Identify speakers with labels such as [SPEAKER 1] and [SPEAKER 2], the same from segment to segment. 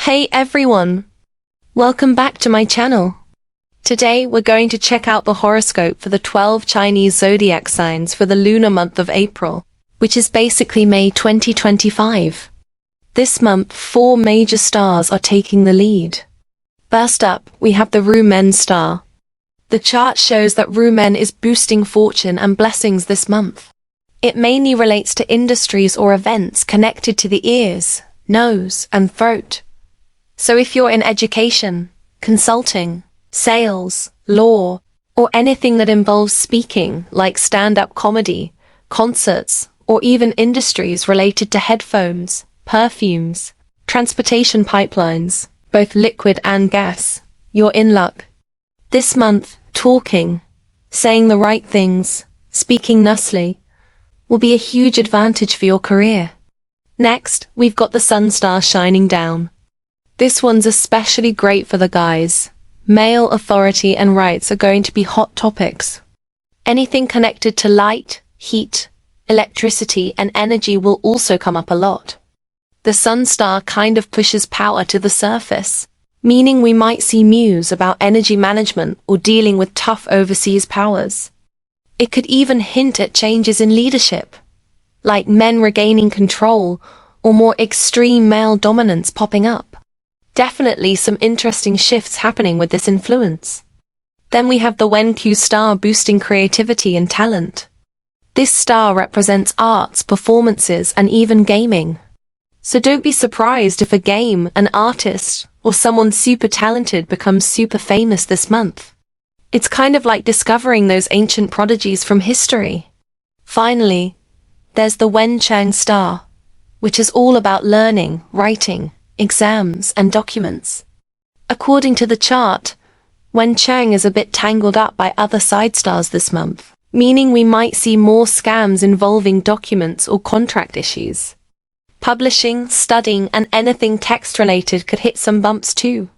[SPEAKER 1] Hey everyone! Welcome back to my channel. Today we're going to check out the horoscope for the 12 Chinese zodiac signs for the lunar month of April, which is basically May 2025. This month, 4 major stars are taking the lead. First up, we have the Rumen star. The chart shows that Rumen is boosting fortune and blessings this month. It mainly relates to industries or events connected to the ears, nose, and throat. So if you're in education, consulting, sales, law, or anything that involves speaking, like stand-up comedy, concerts, or even industries related to headphones, perfumes, transportation pipelines, both liquid and gas, you're in luck. This month, talking, saying the right things, speaking nicely, will be a huge advantage for your career. Next, we've got the Sun star shining down. This one's especially great for the guys. Male authority and rights are going to be hot topics. Anything connected to light, heat, electricity, and energy will also come up a lot. The Sun star kind of pushes power to the surface, meaning we might see news about energy management or dealing with tough overseas powers. It could even hint at changes in leadership, like men regaining control or more extreme male dominance popping up. Definitely some interesting shifts happening with this influence. Then we have the Wen-Q star boosting creativity and talent. This star represents arts, performances, and even gaming. So don't be surprised if a game, an artist, or someone super talented becomes super famous this month. It's kind of like discovering those ancient prodigies from history. Finally, there's the Wen-Chang star, which is all about learning, writing, exams, and documents. According to the chart, Wen-Chang is a bit tangled up by other side stars this month, meaning we might see more scams involving documents or contract issues. Publishing, studying, and anything text-related could hit some bumps too.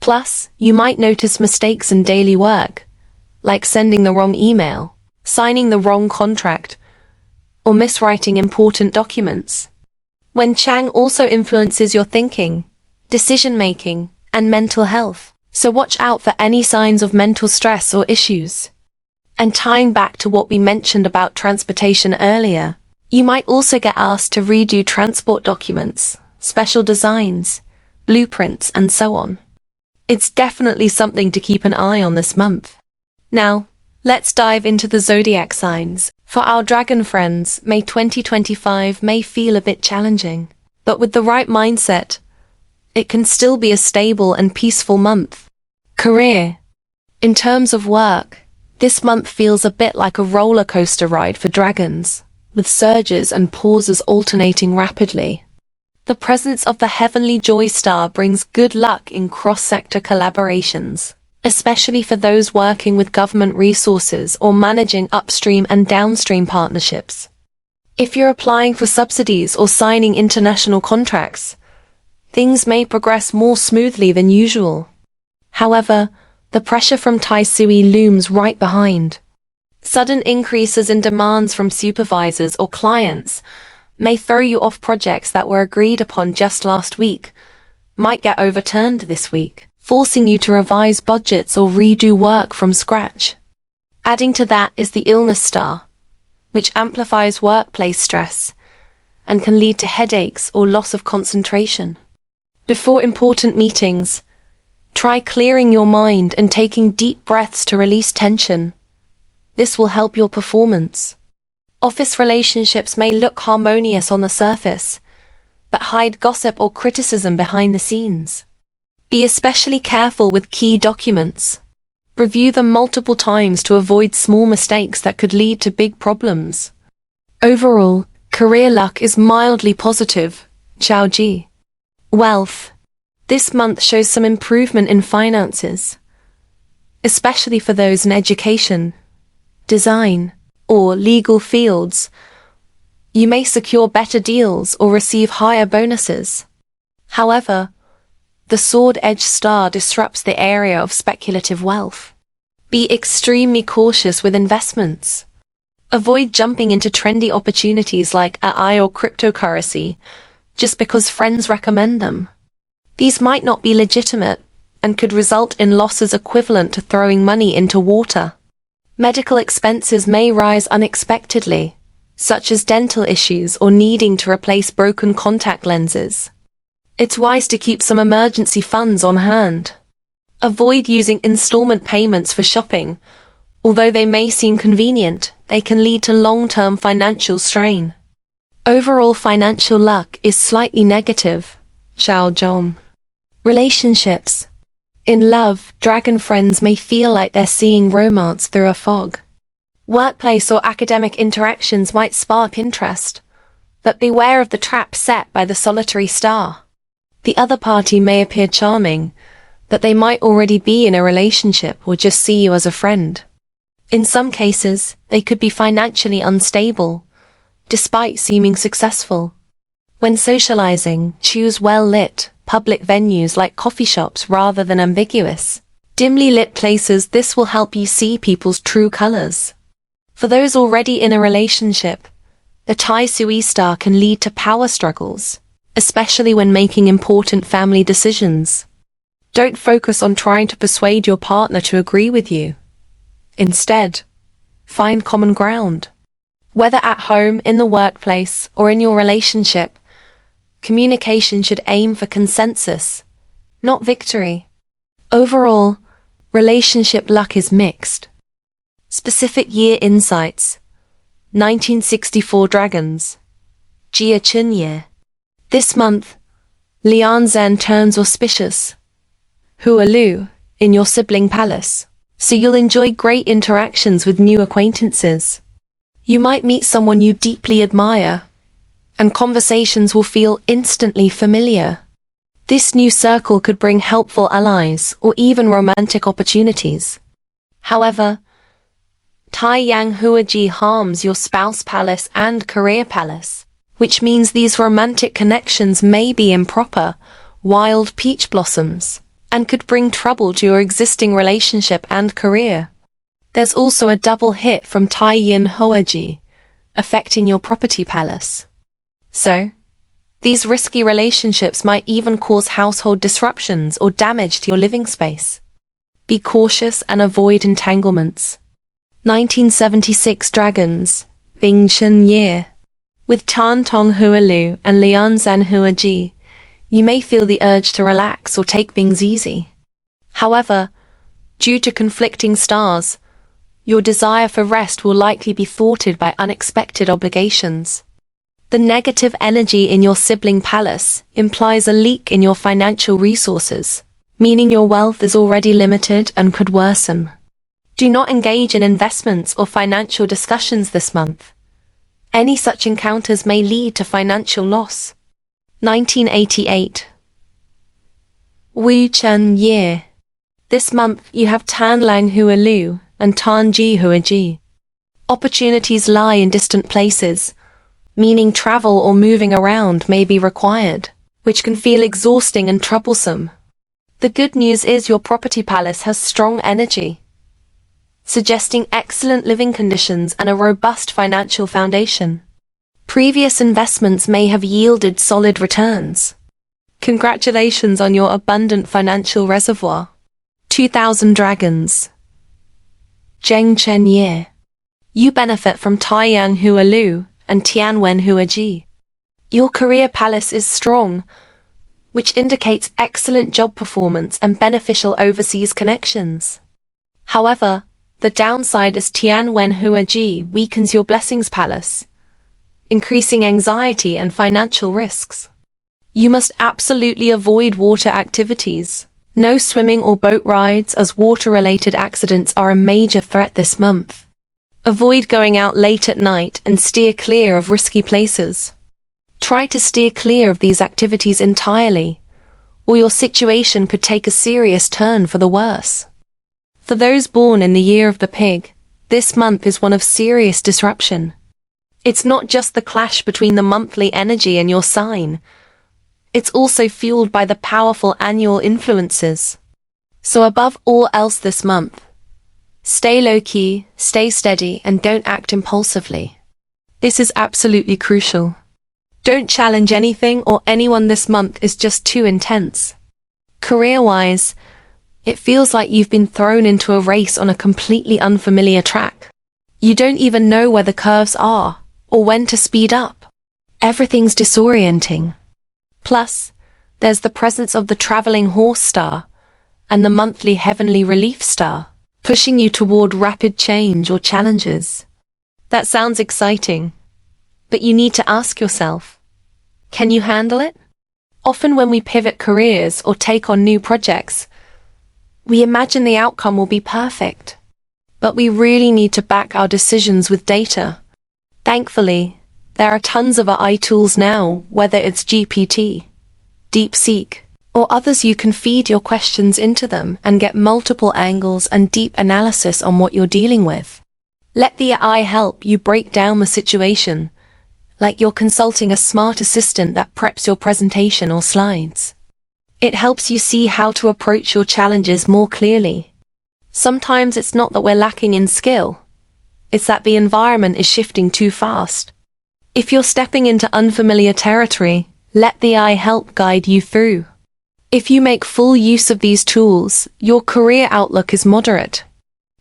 [SPEAKER 1] Plus, you might notice mistakes in daily work, like sending the wrong email, signing the wrong contract, or miswriting important documents. Wen-Chang also influences your thinking, decision-making, and mental health, so watch out for any signs of mental stress or issues. And tying back to what we mentioned about transportation earlier, you might also get asked to redo transport documents, special designs, blueprints, and so on. It's definitely something to keep an eye on this month. Now, let's dive into the zodiac signs. For our dragon friends, May 2025 may feel a bit challenging, but with the right mindset, it can still be a stable and peaceful month. Career. In terms of work, this month feels a bit like a roller coaster ride for dragons, with surges and pauses alternating rapidly. The presence of the heavenly joy star brings good luck in cross-sector collaborations, especially for those working with government resources or managing upstream and downstream partnerships. If you're applying for subsidies or signing international contracts, things may progress more smoothly than usual. However, the pressure from Tai Sui looms right behind. Sudden increases in demands from supervisors or clients may throw you off. Projects that were agreed upon just last week might get overturned this week, forcing you to revise budgets or redo work from scratch. Adding to that is the illness star, which amplifies workplace stress and can lead to headaches or loss of concentration. Before important meetings, try clearing your mind and taking deep breaths to release tension. This will help your performance. Office relationships may look harmonious on the surface, but hide gossip or criticism behind the scenes. Be especially careful with key documents. Review them multiple times to avoid small mistakes that could lead to big problems. Overall, career luck is mildly positive. Xiao Ji. Wealth. This month shows some improvement in finances, especially for those in education, design, or legal fields. You may secure better deals or receive higher bonuses. However, the sword-edged star disrupts the area of speculative wealth. Be extremely cautious with investments. Avoid jumping into trendy opportunities like AI or cryptocurrency, just because friends recommend them. These might not be legitimate and could result in losses equivalent to throwing money into water. Medical expenses may rise unexpectedly, such as dental issues or needing to replace broken contact lenses. It's wise to keep some emergency funds on hand. Avoid using installment payments for shopping. Although they may seem convenient, they can lead to long-term financial strain. Overall financial luck is slightly negative. Xiao Zhong. Relationships. In love, dragon friends may feel like they're seeing romance through a fog. Workplace or academic interactions might spark interest, but beware of the trap set by the solitary star. The other party may appear charming, but they might already be in a relationship or just see you as a friend. In some cases, they could be financially unstable, despite seeming successful. When socializing, choose well-lit, public venues like coffee shops rather than ambiguous, dimly lit places. This will help you see people's true colors. For those already in a relationship, the Tai Sui star can lead to power struggles, especially when making important family decisions. Don't focus on trying to persuade your partner to agree with you. Instead, find common ground. Whether at home, in the workplace, or in your relationship, communication should aim for consensus, not victory. Overall, relationship luck is mixed. Specific year insights. 1964 Dragons. Jia Chun Year. This month, Lianzhen turns auspicious. Hualu, in your sibling palace, so you'll enjoy great interactions with new acquaintances. You might meet someone you deeply admire, and conversations will feel instantly familiar. This new circle could bring helpful allies or even romantic opportunities. However, Tai Yang Huaji harms your spouse palace and career palace, which means these romantic connections may be improper, wild peach blossoms, and could bring trouble to your existing relationship and career. There's also a double hit from Tai Yin Huaji, affecting your property palace. So, these risky relationships might even cause household disruptions or damage to your living space. Be cautious and avoid entanglements. 1976 Dragons, Bing Chun Year. With Tan Tong Hualu and Lianzhen Huaji, you may feel the urge to relax or take things easy. However, due to conflicting stars, your desire for rest will likely be thwarted by unexpected obligations. The negative energy in your sibling palace implies a leak in your financial resources, meaning your wealth is already limited and could worsen. Do not engage in investments or financial discussions this month. Any such encounters may lead to financial loss. 1988 Wu Chen Year. This month you have Tan Lang Hualu and Tan Ji Huaji. Opportunities lie in distant places, meaning travel or moving around may be required, which can feel exhausting and troublesome. The good news is your property palace has strong energy, suggesting excellent living conditions and a robust financial foundation. Previous investments may have yielded solid returns. Congratulations on your abundant financial reservoir. 2000 Dragons. Zheng Chen Year. You benefit from Taiyang Hualu and Tianwen Huaji. Your career palace is strong, which indicates excellent job performance and beneficial overseas connections. However, the downside is Tianwen Huaji weakens your blessings palace, increasing anxiety and financial risks. You must absolutely avoid water activities. No swimming or boat rides, as water-related accidents are a major threat this month. Avoid going out late at night and steer clear of risky places. Try to steer clear of these activities entirely, or your situation could take a serious turn for the worse. For those born in the year of the pig, this month is one of serious disruption. It's not just the clash between the monthly energy and your sign. It's also fueled by the powerful annual influences. So above all else this month, stay low-key, stay steady, and don't act impulsively. This is absolutely crucial. Don't challenge anything or anyone this month is just too intense. Career-wise, it feels like you've been thrown into a race on a completely unfamiliar track. You don't even know where the curves are, or when to speed up. Everything's disorienting. Plus, there's the presence of the traveling horse star and the monthly heavenly relief star, pushing you toward rapid change or challenges. That sounds exciting, but you need to ask yourself, can you handle it? Often when we pivot careers or take on new projects, we imagine the outcome will be perfect, but we really need to back our decisions with data. Thankfully, there are tons of AI tools now, whether it's GPT, DeepSeek, or others. You can feed your questions into them and get multiple angles and deep analysis on what you're dealing with. Let the AI help you break down the situation, like you're consulting a smart assistant that preps your presentation or slides. It helps you see how to approach your challenges more clearly. Sometimes it's not that we're lacking in skill, it's that the environment is shifting too fast. If you're stepping into unfamiliar territory, let the AI help guide you through. If you make full use of these tools, your career outlook is moderate.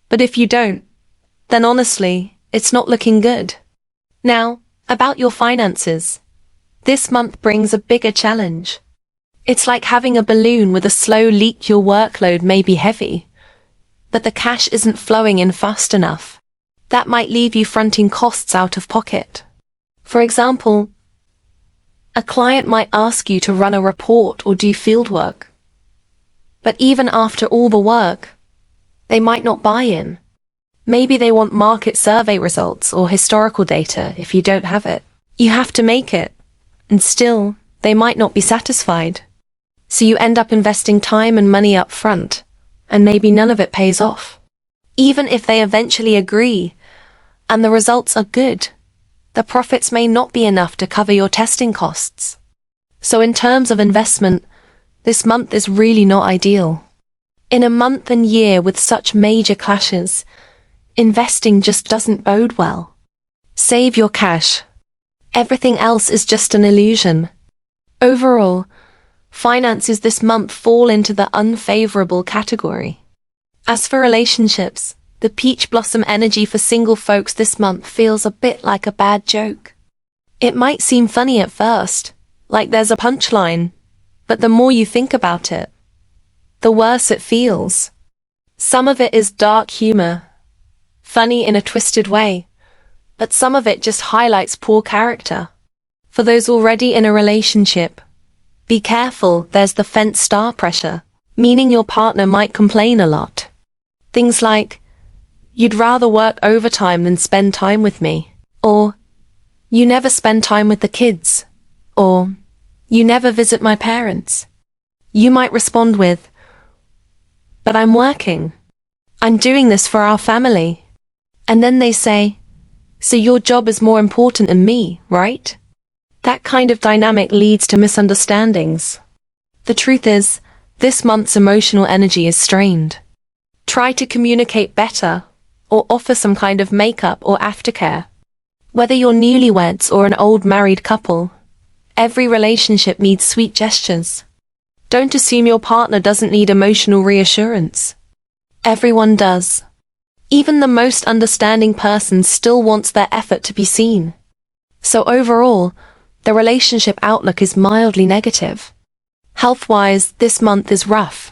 [SPEAKER 1] But if you don't, then honestly, it's not looking good. Now, about your finances. This month brings a bigger challenge. It's like having a balloon with a slow leak. Your workload may be heavy, but the cash isn't flowing in fast enough. That might leave you fronting costs out of pocket. For example, a client might ask you to run a report or do field work. But even after all the work, they might not buy in. Maybe they want market survey results or historical data. If you don't have it, you have to make it. And still, they might not be satisfied. So you end up investing time and money up front, and maybe none of it pays off. Even if they eventually agree, and the results are good, the profits may not be enough to cover your testing costs. So in terms of investment, this month is really not ideal. In a month and year with such major clashes, investing just doesn't bode well. Save your cash. Everything else is just an illusion. Overall, finances this month fall into the unfavorable category. As for relationships, the peach blossom energy for single folks this month feels a bit like a bad joke. It might seem funny at first, like there's a punchline, but the more you think about it, the worse it feels. Some of it is dark humor, funny in a twisted way, but some of it just highlights poor character. For those already in a relationship, be careful. There's the fence star pressure, meaning your partner might complain a lot. Things like, "You'd rather work overtime than spend time with me," or "You never spend time with the kids," or "You never visit my parents." You might respond with, "But I'm working. I'm doing this for our family." And then they say, "So your job is more important than me, right?" That kind of dynamic leads to misunderstandings. The truth is, this month's emotional energy is strained. Try to communicate better, or offer some kind of makeup or aftercare. Whether you're newlyweds or an old married couple, every relationship needs sweet gestures. Don't assume your partner doesn't need emotional reassurance. Everyone does. Even the most understanding person still wants their effort to be seen. So overall, the relationship outlook is mildly negative. Health-wise, this month is rough.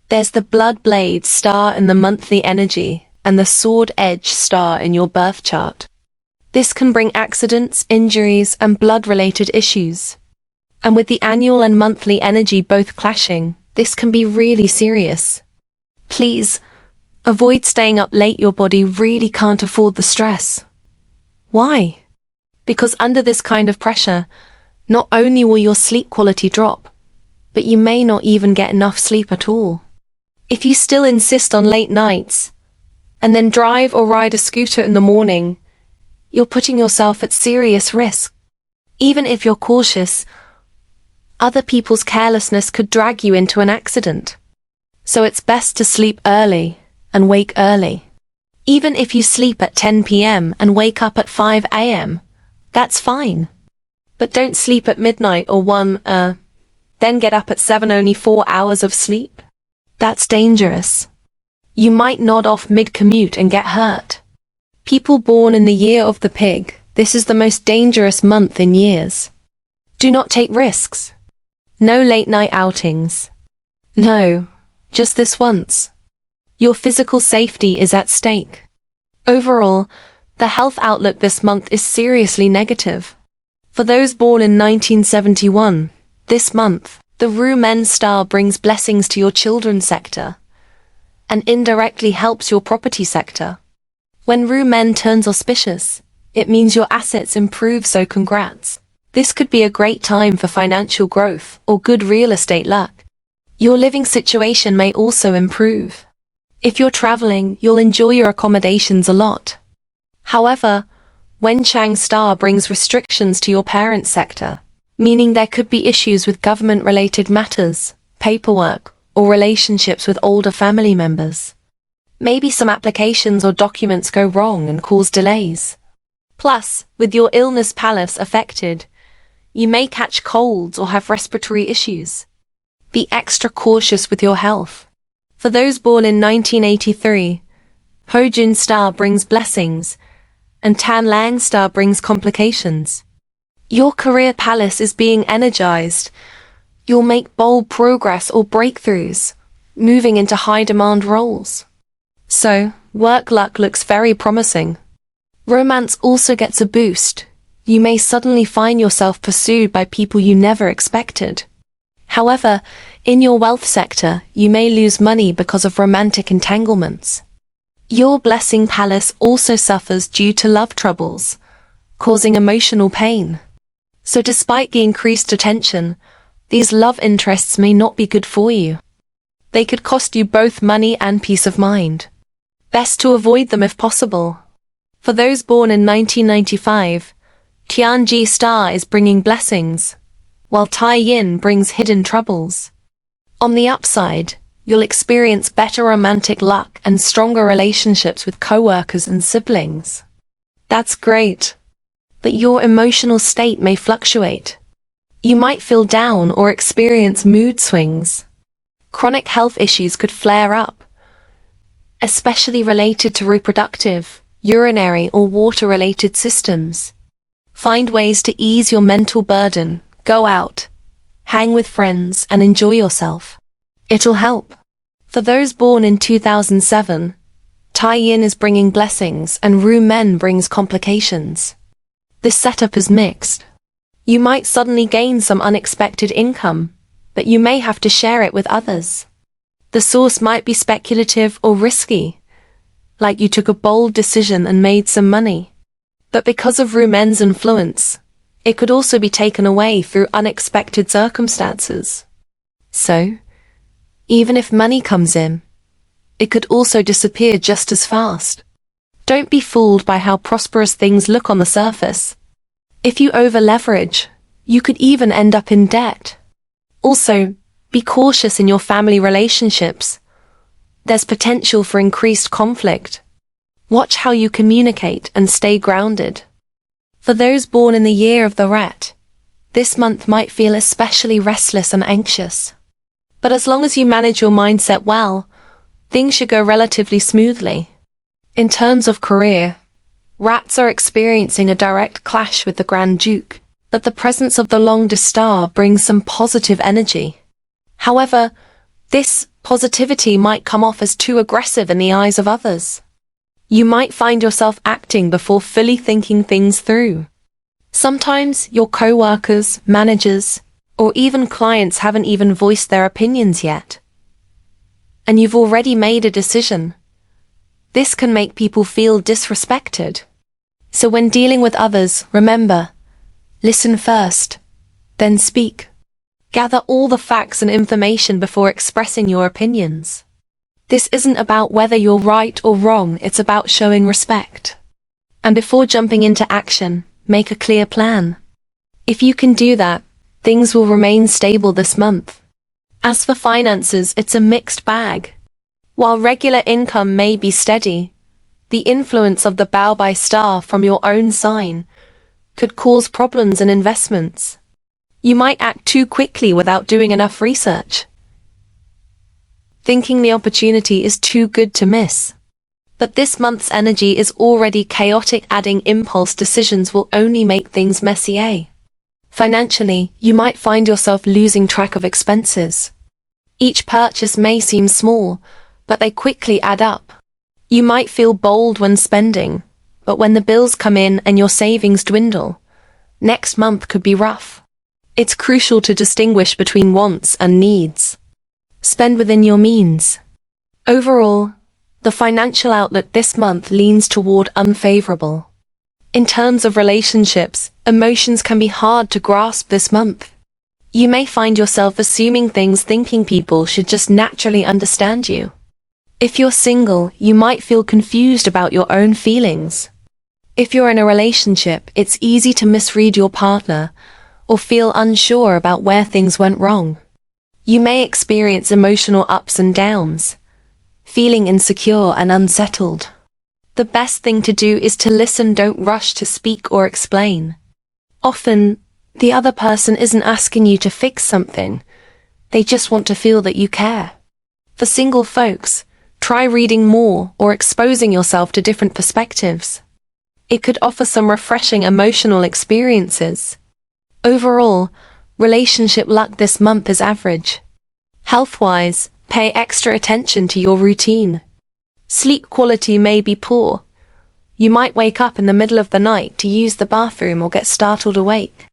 [SPEAKER 1] There's the blood blade star in the monthly energy, and the sword edge star in your birth chart. This can bring accidents, injuries, and blood-related issues. And with the annual and monthly energy both clashing, this can be really serious. Please, avoid staying up late. Your body really can't afford the stress. Why? Because under this kind of pressure, not only will your sleep quality drop, but you may not even get enough sleep at all. If you still insist on late nights, and then drive or ride a scooter in the morning, you're putting yourself at serious risk. Even if you're cautious, other people's carelessness could drag you into an accident. So it's best to sleep early and wake early. Even if you sleep at 10 p.m. and wake up at 5 a.m., that's fine. But don't sleep at midnight or 1 a.m. then get up at 7 only 4 hours of sleep? That's dangerous. You might nod off mid-commute and get hurt. People born in the year of the pig, this is the most dangerous month in years. Do not take risks. No late-night outings. No, just this once. Your physical safety is at stake. Overall, the health outlook this month is seriously negative. For those born in 1971, this month, the Ru-Men star brings blessings to your children's sector and indirectly helps your property sector. When Ru-Men turns auspicious, it means your assets improve, so congrats. This could be a great time for financial growth or good real estate luck. Your living situation may also improve. If you're traveling, you'll enjoy your accommodations a lot. However, Wenchang star brings restrictions to your parent sector, meaning there could be issues with government-related matters, paperwork, or relationships with older family members. Maybe some applications or documents go wrong and cause delays. Plus, with your illness palace affected, you may catch colds or have respiratory issues. Be extra cautious with your health. For those born in 1983, Ho-Jun star brings blessings, and Tan Lang star brings complications. Your career palace is being energized. You'll make bold progress or breakthroughs, moving into high-demand roles. So, work luck looks very promising. Romance also gets a boost. You may suddenly find yourself pursued by people you never expected. However, in your wealth sector, you may lose money because of romantic entanglements. Your blessing palace also suffers due to love troubles, causing emotional pain. So despite the increased attention, these love interests may not be good for you. They could cost you both money and peace of mind. Best to avoid them if possible. For those born in 1995, Tianji star is bringing blessings, while Tai Yin brings hidden troubles. On the upside, you'll experience better romantic luck and stronger relationships with co-workers and siblings. That's great. But your emotional state may fluctuate. You might feel down or experience mood swings. Chronic health issues could flare up, especially related to reproductive, urinary or water-related systems. Find ways to ease your mental burden, go out, hang with friends and enjoy yourself. It'll help. For those born in 2007, Tai Yin is bringing blessings and Ru-Men brings complications. This setup is mixed. You might suddenly gain some unexpected income, but you may have to share it with others. The source might be speculative or risky, like you took a bold decision and made some money. But because of Ru-Men's influence, it could also be taken away through unexpected circumstances. So, even if money comes in, it could also disappear just as fast. Don't be fooled by how prosperous things look on the surface. If you over-leverage, you could even end up in debt. Also, be cautious in your family relationships. There's potential for increased conflict. Watch how you communicate and stay grounded. For those born in the year of the rat, this month might feel especially restless and anxious. But as long as you manage your mindset well, things should go relatively smoothly. In terms of career, rats are experiencing a direct clash with the Grand Duke, but the presence of the longest star brings some positive energy. However, this positivity might come off as too aggressive in the eyes of others. You might find yourself acting before fully thinking things through. Sometimes your co-workers, managers, or even clients haven't even voiced their opinions yet, and you've already made a decision. This can make people feel disrespected. So when dealing with others, remember, listen first, then speak. Gather all the facts and information before expressing your opinions. This isn't about whether you're right or wrong, it's about showing respect. And before jumping into action, make a clear plan. If you can do that, things will remain stable this month. As for finances, it's a mixed bag. While regular income may be steady, the influence of the Bao Bai star from your own sign could cause problems in investments. You might act too quickly without doing enough research, thinking the opportunity is too good to miss. But this month's energy is already chaotic. Adding impulse decisions will only make things messier. Financially, you might find yourself losing track of expenses. Each purchase may seem small, but they quickly add up. You might feel bold when spending, but when the bills come in and your savings dwindle, next month could be rough. It's crucial to distinguish between wants and needs. Spend within your means. Overall, the financial outlook this month leans toward unfavorable. In terms of relationships, emotions can be hard to grasp this month. You may find yourself assuming things, thinking people should just naturally understand you. If you're single, you might feel confused about your own feelings. If you're in a relationship, it's easy to misread your partner or feel unsure about where things went wrong. You may experience emotional ups and downs, feeling insecure and unsettled. The best thing to do is to listen. Don't rush to speak or explain. Often, the other person isn't asking you to fix something. They just want to feel that you care. For single folks, try reading more or exposing yourself to different perspectives. It could offer some refreshing emotional experiences. Overall, relationship luck this month is average. Health-wise, pay extra attention to your routine. Sleep quality may be poor. You might wake up in the middle of the night to use the bathroom or get startled awake.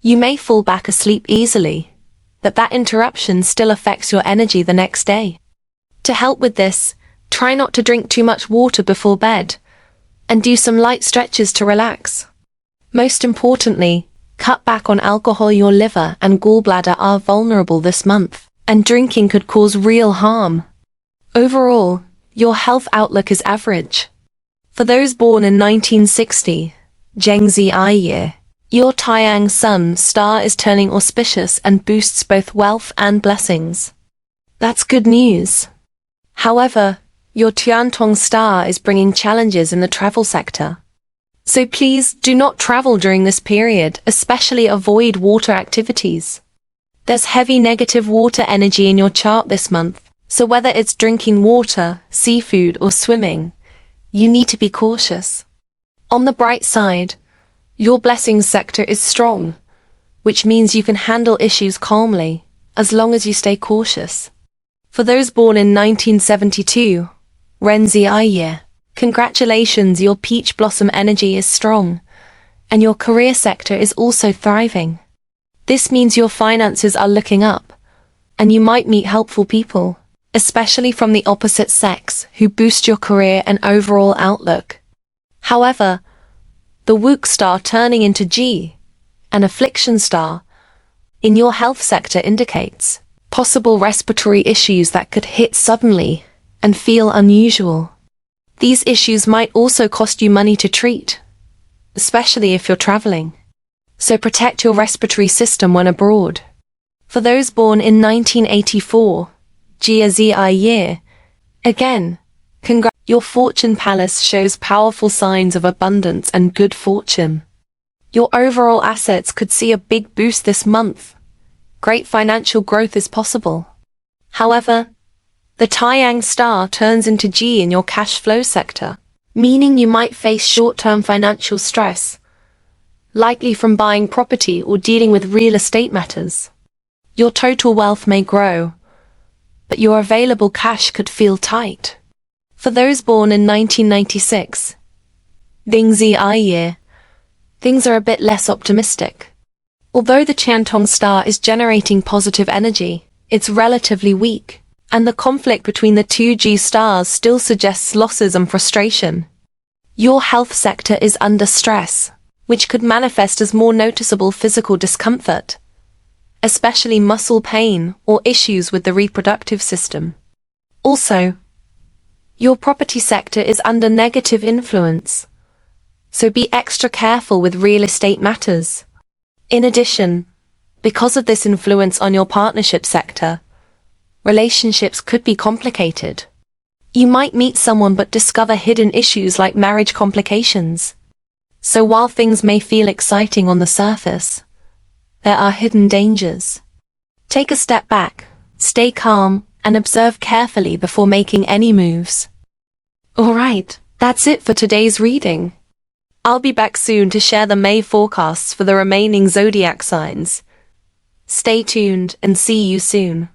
[SPEAKER 1] You may fall back asleep easily, but that interruption still affects your energy the next day. To help with this, try not to drink too much water before bed, and do some light stretches to relax. Most importantly, cut back on alcohol. Your liver and gallbladder are vulnerable this month, and drinking could cause real harm. Overall, your health outlook is average. For those born in 1960, Zhengzi year, your Taiyang Sun star is turning auspicious and boosts both wealth and blessings. That's good news. However, your Tiantong star is bringing challenges in the travel sector. So please do not travel during this period, especially avoid water activities. There's heavy negative water energy in your chart this month, so whether it's drinking water, seafood, or swimming, you need to be cautious. On the bright side, your blessings sector is strong, which means you can handle issues calmly, as long as you stay cautious. For those born in 1972, Renzi year, congratulations, your peach blossom energy is strong, and your career sector is also thriving. This means your finances are looking up, and you might meet helpful people, especially from the opposite sex, who boost your career and overall outlook. However, the Wook star turning into G, an affliction star, in your health sector indicates possible respiratory issues that could hit suddenly and feel unusual. These issues might also cost you money to treat, especially if you're traveling. So protect your respiratory system when abroad. For those born in 1984, Jia year, again, your fortune palace shows powerful signs of abundance and good fortune. Your overall assets could see a big boost this month. Great financial growth is possible. However, the Taiyang star turns into G in your cash flow sector, meaning you might face short-term financial stress, likely from buying property or dealing with real estate matters. Your total wealth may grow, but your available cash could feel tight. For those born in 1996, Dingzi year, things are a bit less optimistic. Although the Tiantong star is generating positive energy, it's relatively weak, and the conflict between the two G stars still suggests losses and frustration. Your health sector is under stress, which could manifest as more noticeable physical discomfort, especially muscle pain or issues with the reproductive system. Also, your property sector is under negative influence, so be extra careful with real estate matters. In addition, because of this influence on your partnership sector, relationships could be complicated. You might meet someone but discover hidden issues like marriage complications. So while things may feel exciting on the surface, there are hidden dangers. Take a step back, stay calm, and observe carefully before making any moves. Alright, that's it for today's reading. I'll be back soon to share the May forecasts for the remaining zodiac signs. Stay tuned and see you soon.